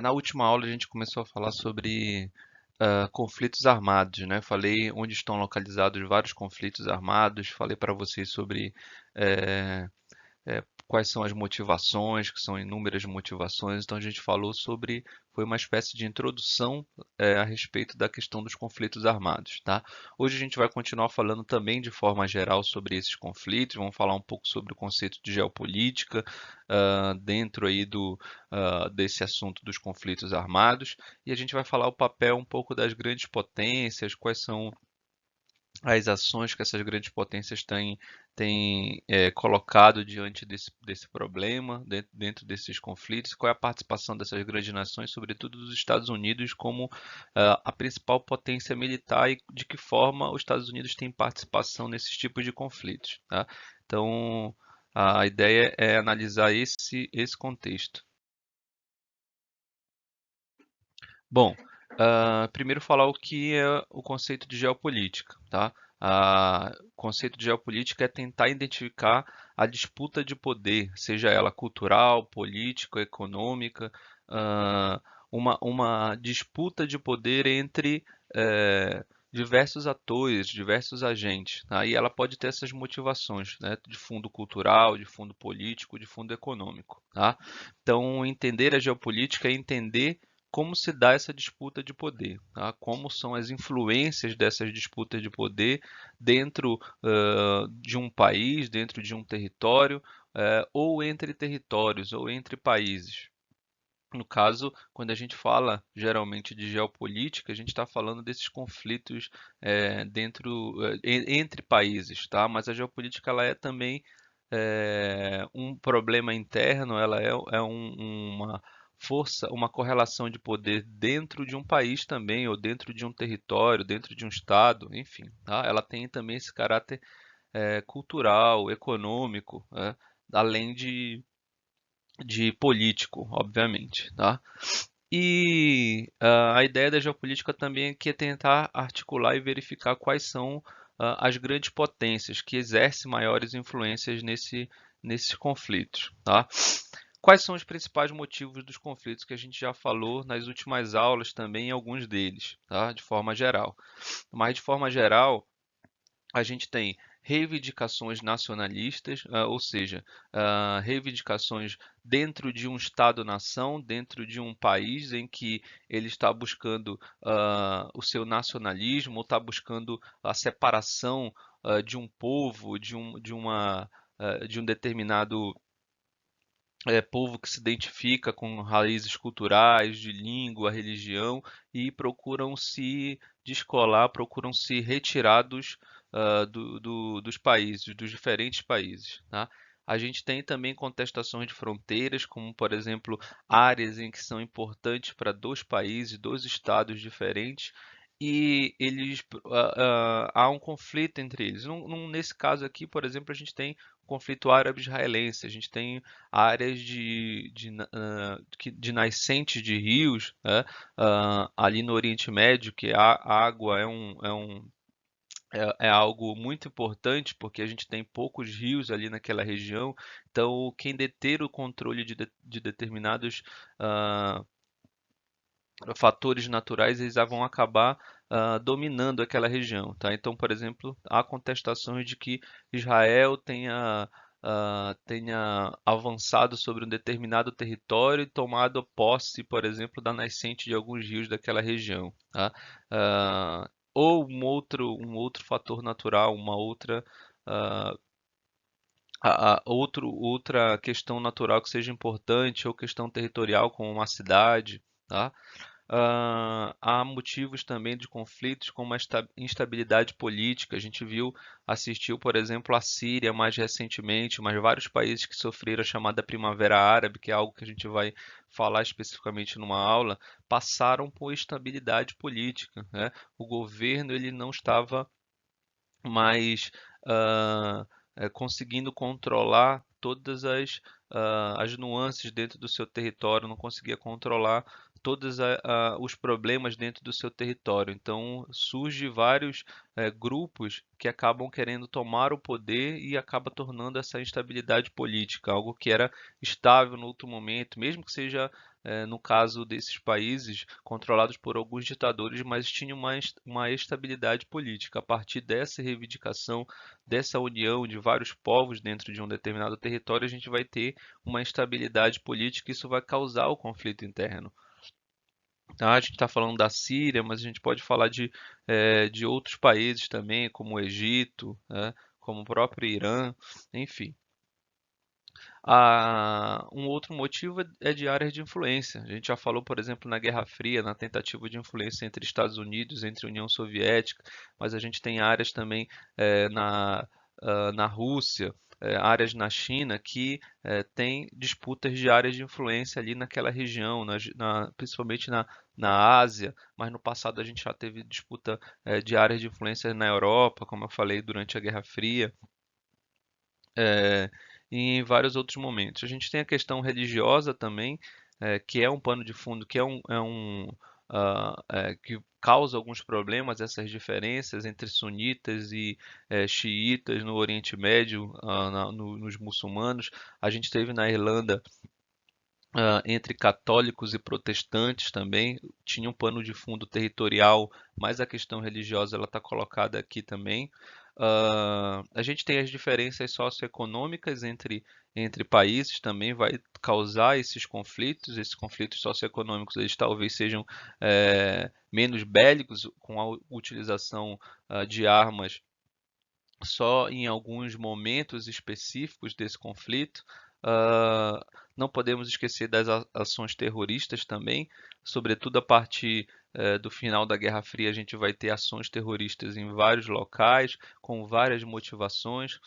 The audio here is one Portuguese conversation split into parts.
Na última aula a gente começou a falar sobre conflitos armados, né? Falei onde estão localizados vários conflitos armados, falei para vocês sobre eh, quais são as motivações, que são inúmeras motivações. Então a gente falou sobre, foi uma espécie de introdução a respeito da questão dos conflitos armados, tá? Hoje a gente vai continuar falando também de forma geral sobre esses conflitos, vamos falar um pouco sobre o conceito de geopolítica dentro aí desse assunto dos conflitos armados, e a gente vai falar o papel um pouco das grandes potências, quais são as ações que essas grandes potências têm colocado diante desse problema, dentro desses conflitos, qual é a participação dessas grandes nações, sobretudo dos Estados Unidos, como a principal potência militar e de que forma os Estados Unidos têm participação nesses tipos de conflitos, tá? Então, a ideia é analisar esse contexto. Bom, primeiro falar o que é o conceito de geopolítica, tá? O conceito de geopolítica é tentar identificar a disputa de poder, seja ela cultural, política, econômica, ah, uma disputa de poder entre diversos atores, diversos agentes, tá? E ela pode ter essas motivações, né? De fundo cultural, de fundo político, de fundo econômico, tá? Então, entender a geopolítica é entender como se dá essa disputa de poder, tá? Como são as influências dessas disputas de poder dentro de um país, dentro de um território, ou entre territórios, ou entre países. No caso, quando a gente fala geralmente de geopolítica, a gente está falando desses conflitos entre países, tá? Mas a geopolítica ela é também um problema interno, ela uma força, uma correlação de poder dentro de um país também, ou dentro de um território, dentro de um estado, enfim, tá? Ela tem também esse caráter cultural, econômico, né? Além de político, obviamente, tá? E a ideia da geopolítica também é que é tentar articular e verificar quais são as grandes potências que exercem maiores influências nesses conflitos, tá? Quais são os principais motivos dos conflitos que a gente já falou nas últimas aulas também, alguns deles, tá? De forma geral. Mas de forma geral, a gente tem reivindicações nacionalistas, ou seja, reivindicações dentro de um Estado-nação, dentro de um país em que ele está buscando o seu nacionalismo, ou está buscando a separação de um povo, de um determinado povo que se identifica com raízes culturais, de língua, religião e procuram se descolar, procuram se retirar dos países, dos diferentes países, tá? A gente tem também contestações de fronteiras, como, por exemplo, áreas em que são importantes para dois países, dois estados diferentes, e há um conflito entre eles. Nesse caso aqui, por exemplo, a gente tem o conflito árabe-israelense, a gente tem áreas de nascentes de rios, né, ali no Oriente Médio, que a água é algo muito importante, porque a gente tem poucos rios ali naquela região, então quem deter o controle de determinados ah, fatores naturais, eles vão acabar dominando aquela região, tá? Então, por exemplo, há contestações de que Israel tenha avançado sobre um determinado território e tomado posse, por exemplo, da nascente de alguns rios daquela região, tá? Ou um outro fator natural, uma outra ah, outra questão natural que seja importante, ou questão territorial, como uma cidade, tá? Há motivos também de conflitos como a instabilidade política. A gente assistiu, por exemplo, a Síria mais recentemente, mas vários países que sofreram a chamada Primavera Árabe, que é algo que a gente vai falar especificamente numa aula, passaram por instabilidade política, né? O governo ele não estava mas ah, conseguindo controlar todas as nuances dentro do seu território, não conseguia controlar todos os problemas dentro do seu território. Então, surge vários grupos que acabam querendo tomar o poder e acaba tornando essa instabilidade política, algo que era estável no outro momento, mesmo que seja no caso desses países controlados por alguns ditadores, mas tinha uma estabilidade política. A partir dessa reivindicação, dessa união de vários povos dentro de um determinado território, a gente vai ter uma instabilidade política e isso vai causar o conflito interno. Tá? A gente está falando da Síria, mas a gente pode falar de outros países também, como o Egito, né? Como o próprio Irã, enfim. Um outro motivo é de áreas de influência. A gente já falou, por exemplo, na Guerra Fria, na tentativa de influência entre Estados Unidos, entre a União Soviética, mas a gente tem áreas também na Rússia, áreas na China que têm disputas de áreas de influência ali naquela região, principalmente na Ásia, mas no passado a gente já teve disputa de áreas de influência na Europa, como eu falei, durante a Guerra Fria é, e em vários outros momentos. A gente tem a questão religiosa também, que é um pano de fundo, que causa alguns problemas, essas diferenças entre sunitas e xiitas no Oriente Médio, nos muçulmanos. A gente teve na Irlanda entre católicos e protestantes também, tinha um pano de fundo territorial, mas a questão religiosa ela está colocada aqui também. A gente tem as diferenças socioeconômicas entre países, também vai causar esses conflitos socioeconômicos, eles talvez sejam menos bélicos, com a utilização de armas só em alguns momentos específicos desse conflito. Ah, não podemos esquecer das ações terroristas também, sobretudo a partir do final da Guerra Fria, a gente vai ter ações terroristas em vários locais, com várias motivações,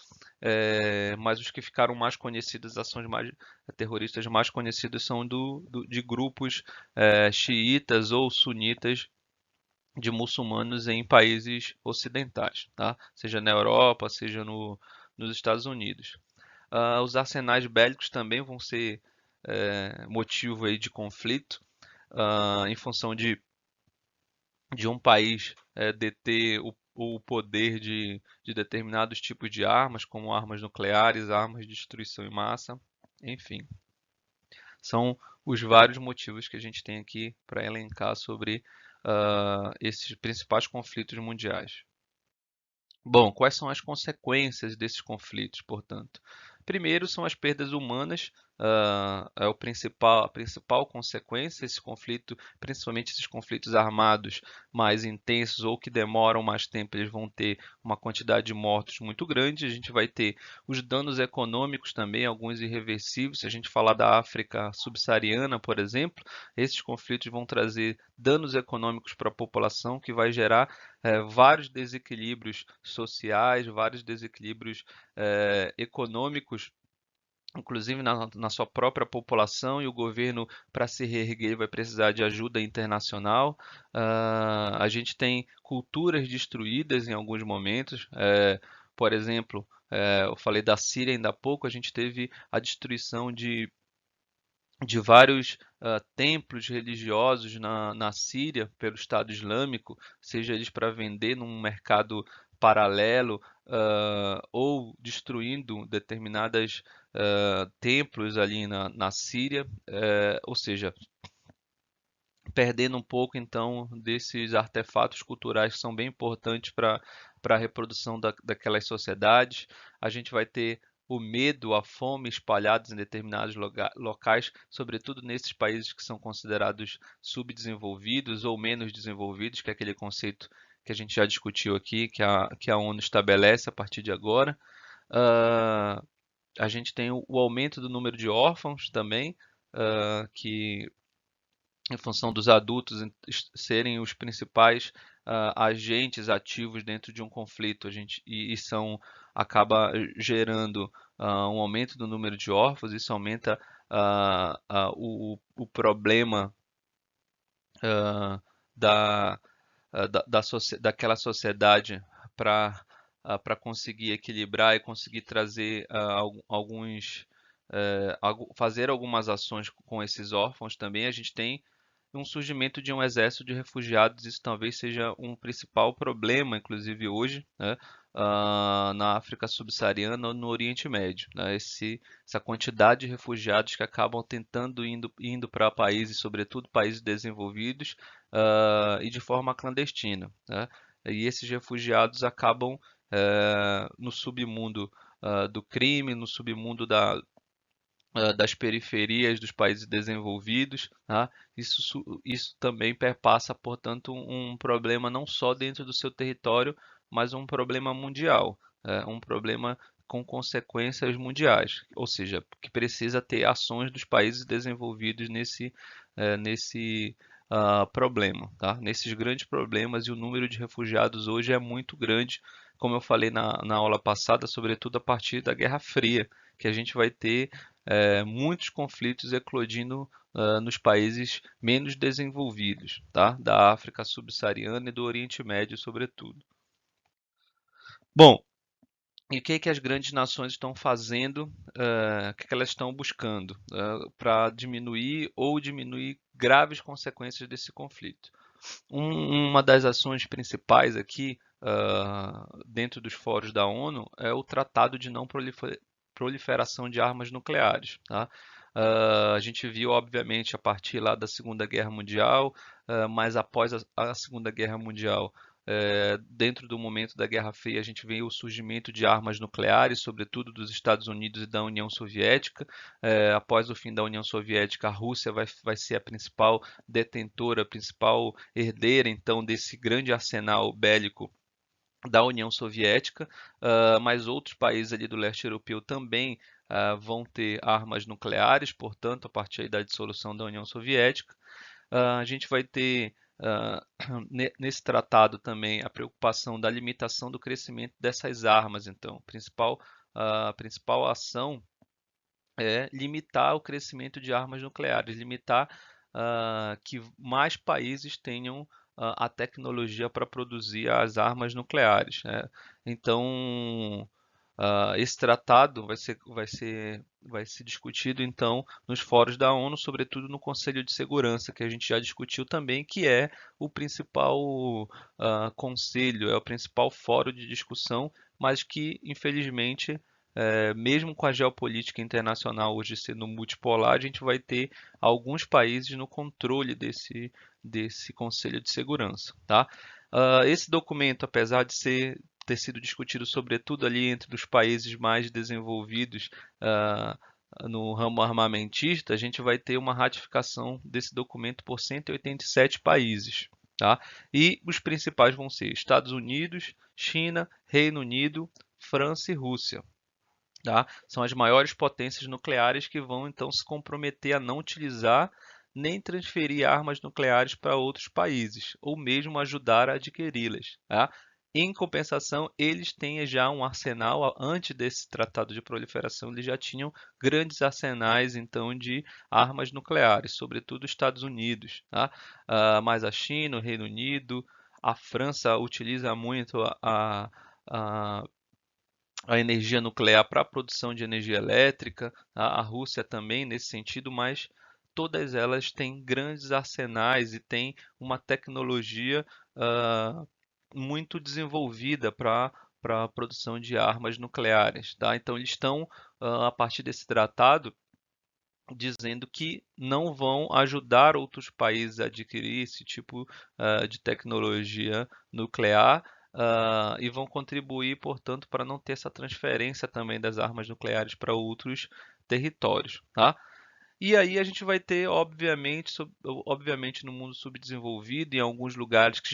mas os que ficaram mais conhecidos, as ações mais terroristas mais conhecidas são de grupos xiitas ou sunitas de muçulmanos em países ocidentais, tá? Seja na Europa, seja nos Estados Unidos. Os arsenais bélicos também vão ser motivo aí de conflito, em função de um país deter o poder de determinados tipos de armas, como armas nucleares, armas de destruição em massa, enfim. São os vários motivos que a gente tem aqui para elencar sobre esses principais conflitos mundiais. Bom, quais são as consequências desses conflitos, portanto? Primeiro são as perdas humanas, é a principal consequência. Esse conflito, principalmente esses conflitos armados mais intensos ou que demoram mais tempo, eles vão ter uma quantidade de mortos muito grande. A gente vai ter os danos econômicos também, alguns irreversíveis. Se a gente falar da África subsaariana, por exemplo, esses conflitos vão trazer danos econômicos para a população, que vai gerar vários desequilíbrios sociais, vários desequilíbrios econômicos, inclusive na sua própria população, e o governo, para se reerguer, vai precisar de ajuda internacional. A gente tem culturas destruídas em alguns momentos, por exemplo, eu falei da Síria ainda há pouco, a gente teve a destruição de vários templos religiosos na Síria pelo Estado Islâmico, seja eles para vender num mercado paralelo ou destruindo determinadas templos ali na Síria, ou seja, perdendo um pouco então desses artefatos culturais que são bem importantes para a reprodução daquelas sociedades. A gente vai ter o medo, a fome espalhados em determinados locais, sobretudo nesses países que são considerados subdesenvolvidos ou menos desenvolvidos, que é aquele conceito que a gente já discutiu aqui, que a ONU estabelece a partir de agora. Uh, a gente tem o aumento do número de órfãos também, que em função dos adultos serem os principais agentes ativos dentro de um conflito, acaba gerando um aumento do número de órfãos, isso aumenta o problema ah, da, daquela sociedade para conseguir equilibrar e conseguir trazer fazer algumas ações com esses órfãos também. A gente tem um surgimento de um exército de refugiados. Isso talvez seja um principal problema, inclusive hoje, né, na África subsaariana ou no Oriente Médio, né, essa quantidade de refugiados que acabam tentando indo para países, sobretudo países desenvolvidos, e de forma clandestina, né? E esses refugiados acabam no submundo do crime, no submundo das periferias dos países desenvolvidos, tá? Isso também perpassa, portanto, um problema não só dentro do seu território, mas um problema mundial, um problema com consequências mundiais, ou seja, que precisa ter ações dos países desenvolvidos nesse problema, tá? Nesses grandes problemas, e o número de refugiados hoje é muito grande, como eu falei na aula passada, sobretudo a partir da Guerra Fria, que a gente vai ter muitos conflitos eclodindo nos países menos desenvolvidos, tá? Da África subsaariana e do Oriente Médio, sobretudo. Bom, e o que que as grandes nações estão fazendo, o que que elas estão buscando para diminuir graves consequências desse conflito? Uma das ações principais aqui, dentro dos fóruns da ONU, é o Tratado de Não Proliferação de Armas Nucleares, tá? A gente viu, obviamente, a partir lá da Segunda Guerra Mundial, mas após a Segunda Guerra Mundial, dentro do momento da Guerra Fria, a gente vê o surgimento de armas nucleares, sobretudo dos Estados Unidos e da União Soviética. Após o fim da União Soviética, a Rússia vai ser a principal detentora, a principal herdeira, então, desse grande arsenal bélico da União Soviética, mas outros países ali do leste europeu também vão ter armas nucleares, portanto, a partir aí da dissolução da União Soviética. A gente vai ter nesse tratado também a preocupação da limitação do crescimento dessas armas. Então, a principal ação é limitar o crescimento de armas nucleares, limitar que mais países tenham a tecnologia para produzir as armas nucleares, né? Então, esse tratado vai ser discutido então nos fóruns da ONU, sobretudo no Conselho de Segurança, que a gente já discutiu também, que é o principal conselho, é o principal fórum de discussão, mas que infelizmente mesmo com a geopolítica internacional hoje sendo multipolar, a gente vai ter alguns países no controle desse Conselho de Segurança, tá? Esse documento, apesar de ter sido discutido sobretudo ali entre os países mais desenvolvidos no ramo armamentista, a gente vai ter uma ratificação desse documento por 187 países, tá? E os principais vão ser Estados Unidos, China, Reino Unido, França e Rússia. Tá? São as maiores potências nucleares que vão então se comprometer a não utilizar nem transferir armas nucleares para outros países, ou mesmo ajudar a adquiri-las. Tá? Em compensação, eles têm já um arsenal, antes desse tratado de proliferação, eles já tinham grandes arsenais então de armas nucleares, sobretudo os Estados Unidos, tá? Mas a China, o Reino Unido, a França utiliza muito a a energia nuclear para a produção de energia elétrica, a Rússia também nesse sentido, mas todas elas têm grandes arsenais e têm uma tecnologia muito desenvolvida para a produção de armas nucleares, tá? Então eles estão, a partir desse tratado, dizendo que não vão ajudar outros países a adquirir esse tipo de tecnologia nuclear, e vão contribuir, portanto, para não ter essa transferência também das armas nucleares para outros territórios, tá? E aí a gente vai ter, obviamente, no mundo subdesenvolvido, em alguns lugares que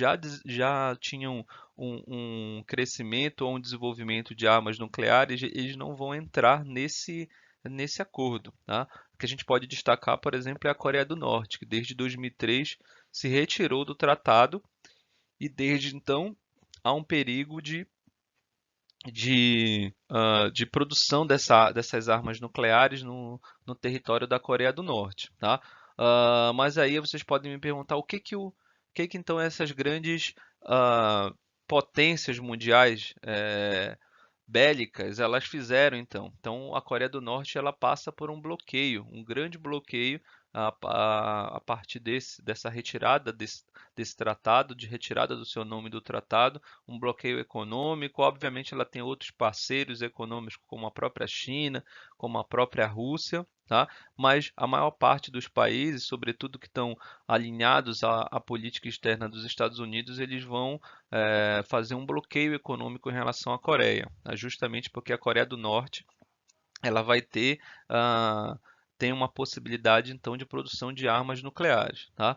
já tinham um crescimento ou um desenvolvimento de armas nucleares, eles não vão entrar nesse acordo, tá? O que a gente pode destacar, por exemplo, é a Coreia do Norte, que desde 2003 se retirou do tratado e desde então há um perigo de produção dessas armas nucleares no território da Coreia do Norte, tá? Mas aí vocês podem me perguntar o que que então essas grandes potências mundiais bélicas elas fizeram então. Então a Coreia do Norte ela passa por um bloqueio, um grande bloqueio a partir dessa retirada desse tratado, de retirada do seu nome do tratado, um bloqueio econômico. Obviamente, ela tem outros parceiros econômicos, como a própria China, como a própria Rússia, tá? Mas a maior parte dos países, sobretudo que estão alinhados à política externa dos Estados Unidos, eles vão fazer um bloqueio econômico em relação à Coreia, tá? Justamente porque a Coreia do Norte ela vai ter tem uma possibilidade então de produção de armas nucleares, tá?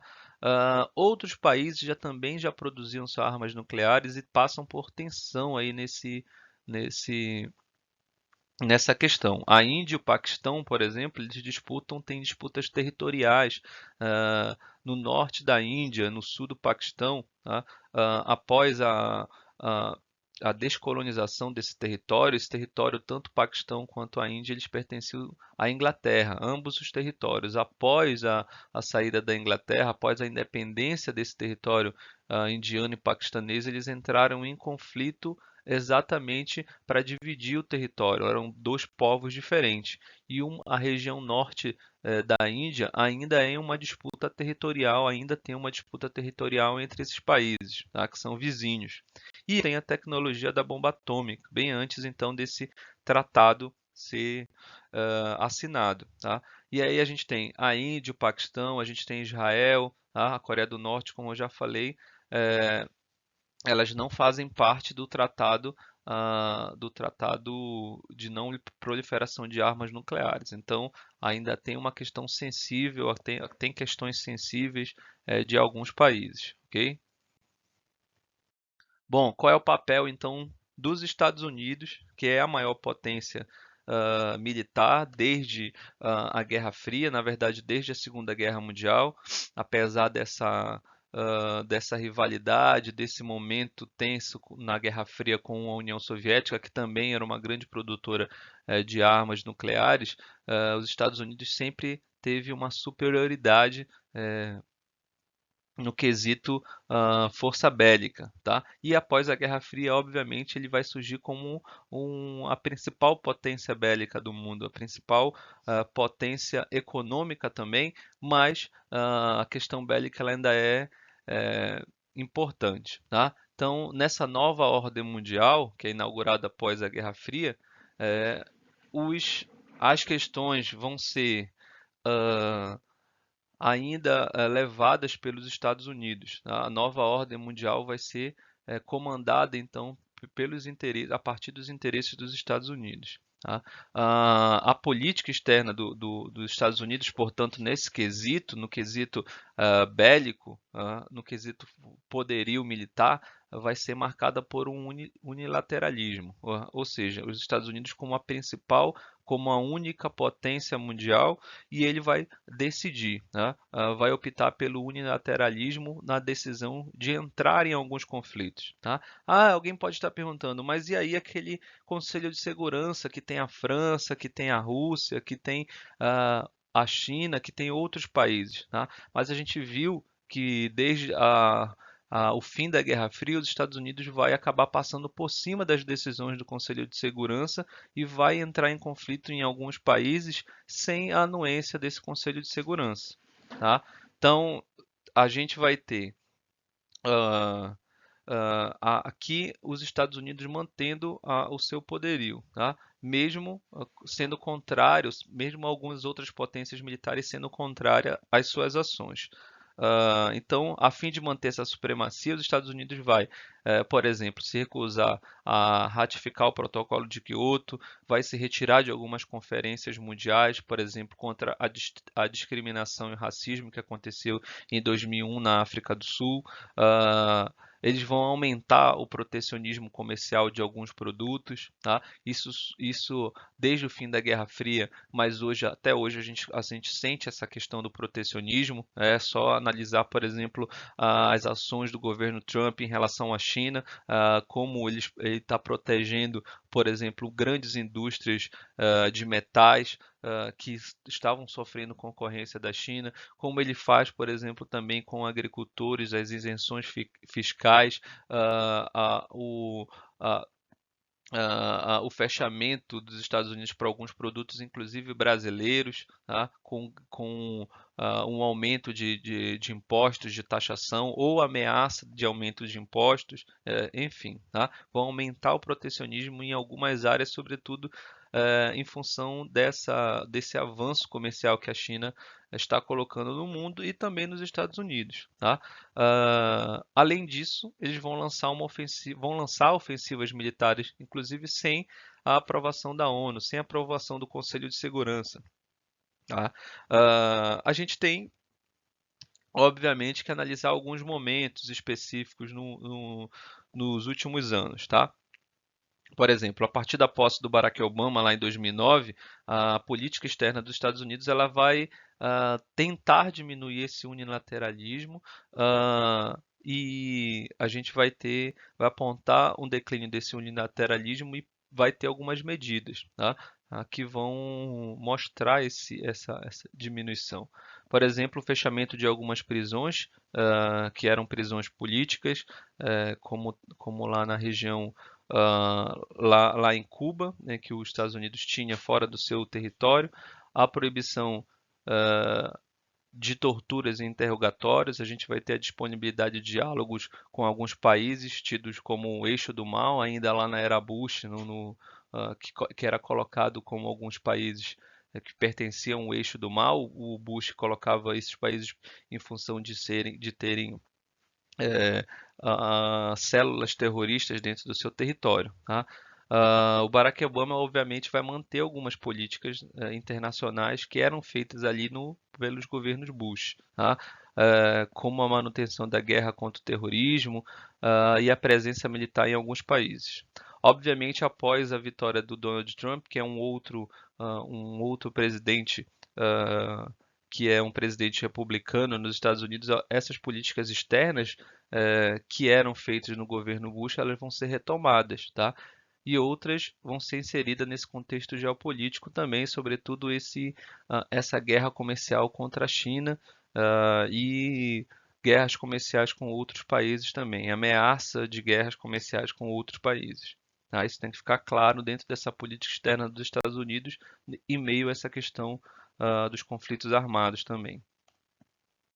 Outros países também já produziam suas armas nucleares e passam por tensão aí nesse nessa questão. A Índia e o Paquistão, por exemplo, eles têm disputas territoriais no norte da Índia, no sul do Paquistão, tá? Após a, a descolonização desse território, esse território, tanto o Paquistão quanto a Índia, eles pertenciam à Inglaterra, ambos os territórios. Após a saída da Inglaterra, após a independência desse território indiano e paquistanês, eles entraram em conflito exatamente para dividir o território. Eram dois povos diferentes. E a região norte da Índia ainda é uma disputa territorial, ainda tem uma disputa territorial entre esses países, tá? Que são vizinhos. E tem a tecnologia da bomba atômica, bem antes então desse tratado ser assinado, tá? E aí a gente tem a Índia, o Paquistão, a gente tem Israel, tá? A Coreia do Norte, como eu já falei, eh, elas não fazem parte do tratado de não proliferação de armas nucleares. Então, ainda tem uma questão sensível, tem questões sensíveis de alguns países, ok? Bom, qual é o papel então dos Estados Unidos, que é a maior potência militar desde a Guerra Fria, na verdade desde a Segunda Guerra Mundial, apesar dessa rivalidade, desse momento tenso na Guerra Fria com a União Soviética, que também era uma grande produtora de armas nucleares. Os Estados Unidos sempre teve uma superioridade no quesito força bélica, tá? E após a Guerra Fria, obviamente, ele vai surgir como a principal potência bélica do mundo, a principal potência econômica também, mas a questão bélica ela ainda é importante, tá? Então, nessa nova ordem mundial, que é inaugurada após a Guerra Fria, eh, os, as questões vão ser ainda levadas pelos Estados Unidos, tá? A nova ordem mundial vai ser comandada então pelos interesses, a partir dos interesses dos Estados Unidos, tá? A política externa dos Estados Unidos, portanto, nesse quesito, no quesito bélico, no quesito poderio militar, vai ser marcada por um unilateralismo, ou seja, os Estados Unidos como a principal, como a única potência mundial, e ele vai decidir, né? Vai optar pelo unilateralismo na decisão de entrar em alguns conflitos, tá? Alguém pode estar perguntando, mas e aí aquele Conselho de Segurança que tem a França, que tem a Rússia, que tem a China, que tem outros países, tá? Mas a gente viu que desde o fim da Guerra Fria, os Estados Unidos vai acabar passando por cima das decisões do Conselho de Segurança e vai entrar em conflito em alguns países sem a anuência desse Conselho de Segurança, tá? Então, a gente vai ter ah, aqui os Estados Unidos mantendo o seu poderio, tá? Mesmo sendo contrários, mesmo algumas outras potências militares sendo contrárias às suas ações. Então, a fim de manter essa supremacia, os Estados Unidos vai, por exemplo, se recusar a ratificar o Protocolo de Quioto, vai se retirar de algumas conferências mundiais, por exemplo, contra a discriminação e o racismo que aconteceu em 2001 na África do Sul. Uh, Eles vão aumentar o protecionismo comercial de alguns produtos, tá? Isso desde o fim da Guerra Fria, mas até hoje a gente sente essa questão do protecionismo. É só analisar, por exemplo, as ações do governo Trump em relação à China, como ele está protegendo, por exemplo, grandes indústrias de metais que estavam sofrendo concorrência da China, como ele faz, por exemplo, também com agricultores, as isenções fiscais, a, o, a, o fechamento dos Estados Unidos para alguns produtos, inclusive brasileiros, tá? Com um aumento de impostos, de taxação ou ameaça de aumento de impostos, enfim, tá? Vão aumentar o protecionismo em algumas áreas, sobretudo em função desse avanço comercial que a China está colocando no mundo e também nos Estados Unidos, tá? Além disso, eles vão lançar ofensivas militares, inclusive sem a aprovação da ONU, sem a aprovação do Conselho de Segurança. Tá? A gente tem, obviamente, que analisar alguns momentos específicos nos últimos anos, tá? Por exemplo, a partir da posse do Barack Obama lá em 2009, a política externa dos Estados Unidos ela vai tentar diminuir esse unilateralismo e a gente vai apontar um declínio desse unilateralismo e vai ter algumas medidas, tá? Que vão mostrar essa diminuição. Por exemplo, o fechamento de algumas prisões, que eram prisões políticas, como lá na região lá em Cuba, né, que os Estados Unidos tinha fora do seu território, a proibição uh, de torturas e interrogatórios, a gente vai ter a disponibilidade de diálogos com alguns países tidos como o eixo do mal, ainda lá na era Bush, que era colocado como alguns países que pertenciam ao eixo do mal. O Bush colocava esses países em função de terem é, células terroristas dentro do seu território. Tá? O Barack Obama, obviamente, vai manter algumas políticas internacionais que eram feitas ali pelos governos Bush, tá? Como a manutenção da guerra contra o terrorismo e a presença militar em alguns países. Obviamente, após a vitória do Donald Trump, que é um outro presidente que é um presidente republicano nos Estados Unidos, essas políticas externas que eram feitas no governo Bush, elas vão ser retomadas, tá? E outras vão ser inseridas nesse contexto geopolítico também, sobretudo essa guerra comercial contra a China e guerras comerciais com outros países também, ameaça de guerras comerciais com outros países. Tá? Isso tem que ficar claro dentro dessa política externa dos Estados Unidos, em meio a essa questão dos conflitos armados também.